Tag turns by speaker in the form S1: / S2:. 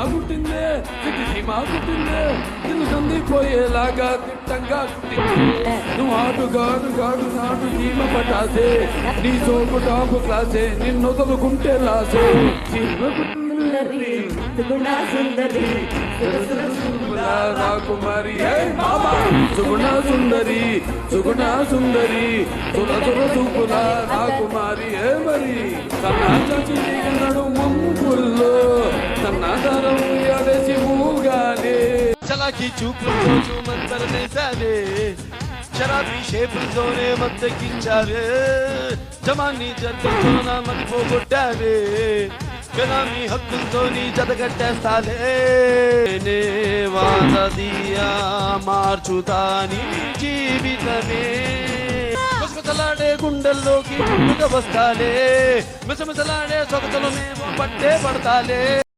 S1: కుట్టిందే సిటీసీమ కుట్టిందే నిన్ను కందిపోయేలాగా తిట్టంగా కుట్టింది నువ్వు ఆటుగాడు గాడు నాటు సీమ పటాసే నీ సోపు టాపు క్లాసే నిన్ను వదులుకుంటే లాసే రాకుమారి సుగుణ సుందరి సుగుణ సుందరి సుర సుర సుగుణ రాకుమారి ఏ మరి సన్నాడు మమ్ముల్లో సన్నాదరం అదేసి మూగానే
S2: చలాకి చూపులతో మంతరనేసానే శరాబీ షేపులతోనే మత్తెక్కించారే జమాన్ని జట్టుతో నా మతి పోగొట్టావే గనాన్ని హక్కులతో నీ జతగట్టేస్తాలే నే వాదదియా మార్చుతాని జీవితమే మిసమిసలాడే గుండెల్లోకి వస్తాలే మిసమిసలాడే సొగసులు మేము పట్టే పడతాలే